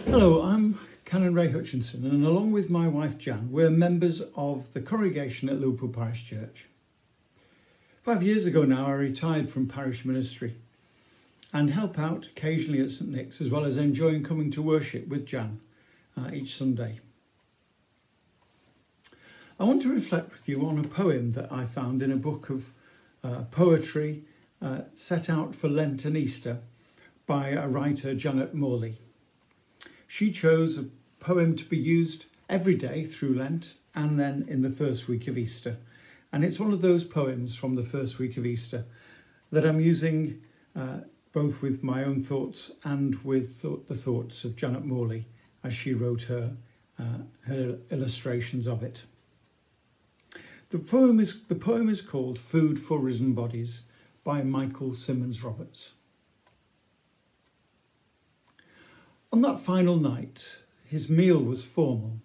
Hello, I'm Canon Ray Hutchinson, and along with my wife Jan, we're members of the congregation at Liverpool Parish Church. 5 years ago now, I retired from parish ministry and help out occasionally at St Nick's, as well as enjoying coming to worship with Jan each Sunday. I want to reflect with you on a poem that I found in a book of poetry set out for Lent and Easter by a writer, Janet Morley. She chose a poem to be used every day through Lent and then in the first week of Easter. And it's one of those poems from the first week of Easter that I'm using both with my own thoughts and with the thoughts of Janet Morley as she wrote her illustrations of it. The poem is called Food for Risen Bodies by Michael Simmons Roberts. On that final night, his meal was formal.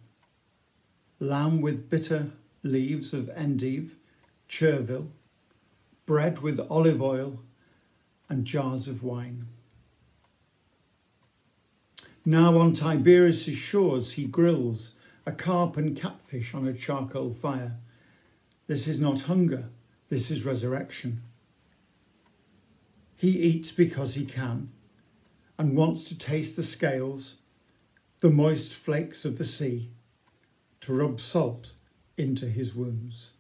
Lamb with bitter leaves of endive, chervil, bread with olive oil, and jars of wine. Now on Tiberias' shores he grills a carp and catfish on a charcoal fire. This is not hunger, this is resurrection. He eats because he can, and wants to taste the scales, the moist flakes of the sea, to rub salt into his wounds.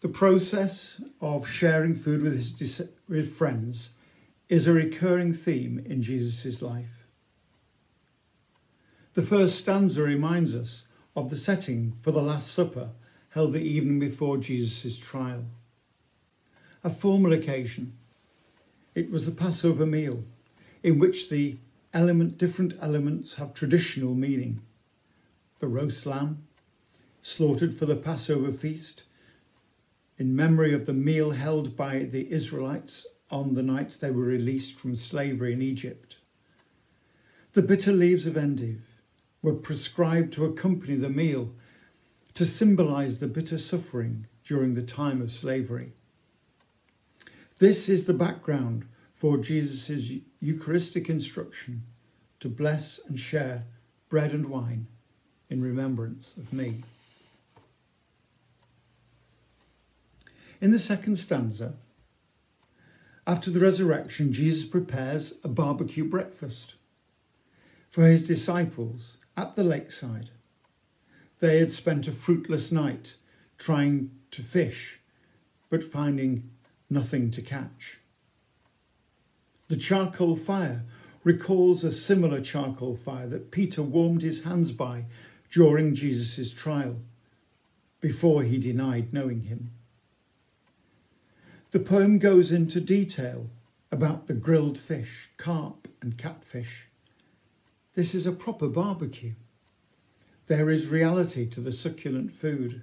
The process of sharing food with his friends is a recurring theme in Jesus' life. The first stanza reminds us of the setting for the Last Supper held the evening before Jesus' trial. A formal occasion. It was the Passover meal, in which the different elements have traditional meaning. The roast lamb, slaughtered for the Passover feast, in memory of the meal held by the Israelites on the nights they were released from slavery in Egypt. The bitter leaves of endive were prescribed to accompany the meal to symbolise the bitter suffering during the time of slavery. This is the background for Jesus' Eucharistic instruction to bless and share bread and wine in remembrance of me. In the second stanza, after the resurrection, Jesus prepares a barbecue breakfast for his disciples at the lakeside. They had spent a fruitless night trying to fish, but finding nothing to catch. The charcoal fire recalls a similar charcoal fire that Peter warmed his hands by during Jesus' trial, before he denied knowing him. The poem goes into detail about the grilled fish, carp and catfish. This is a proper barbecue. There is reality to the succulent food.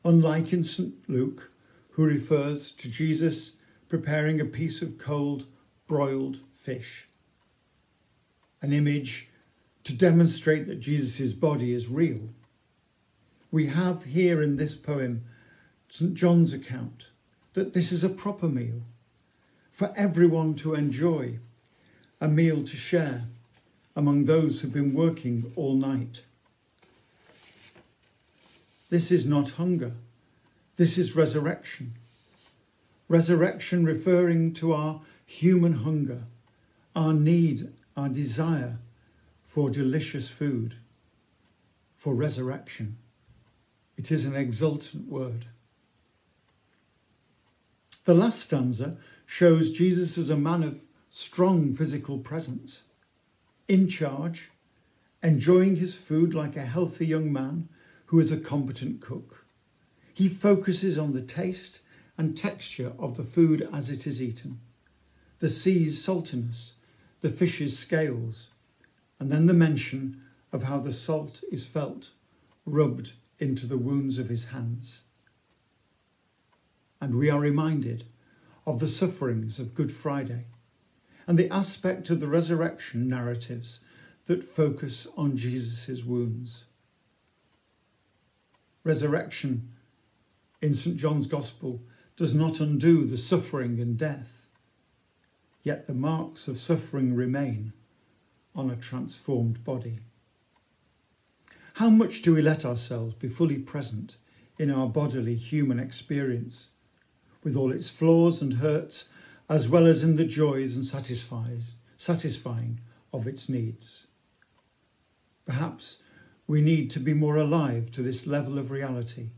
Unlike in St Luke, who refers to Jesus preparing a piece of cold, broiled fish, an image to demonstrate that Jesus' body is real. We have here in this poem St John's account that this is a proper meal for everyone to enjoy, a meal to share among those who've been working all night. This is not hunger, this is resurrection. Resurrection referring to our human hunger, our need, our desire for delicious food, for resurrection. It is an exultant word. The last stanza shows Jesus as a man of strong physical presence, in charge, enjoying his food like a healthy young man who is a competent cook. He focuses on the taste and texture of the food as it is eaten, the sea's saltiness, the fish's scales, and then the mention of how the salt is felt, rubbed into the wounds of his hands. And we are reminded of the sufferings of Good Friday and the aspect of the resurrection narratives that focus on Jesus' wounds. Resurrection in St John's Gospel does not undo the suffering and death. yet the marks of suffering remain on a transformed body. How much do we let ourselves be fully present in our bodily human experience, with all its flaws and hurts, as well as in the joys and satisfying of its needs? Perhaps we need to be more alive to this level of reality.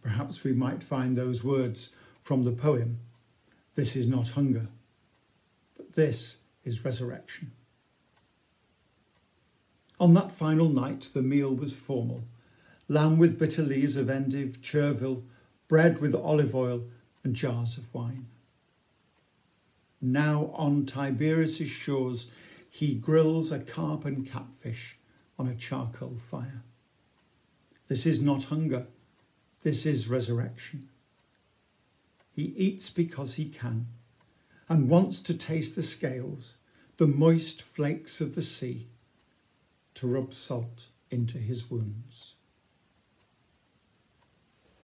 Perhaps we might find those words from the poem, "This is not hunger, but this is resurrection." On that final night, the meal was formal. Lamb with bitter leaves of endive, chervil, bread with olive oil and jars of wine. Now on Tiberias' shores, he grills a carp and catfish on a charcoal fire. This is not hunger, this is resurrection. He eats because he can, and wants to taste the scales, the moist flakes of the sea, to rub salt into his wounds.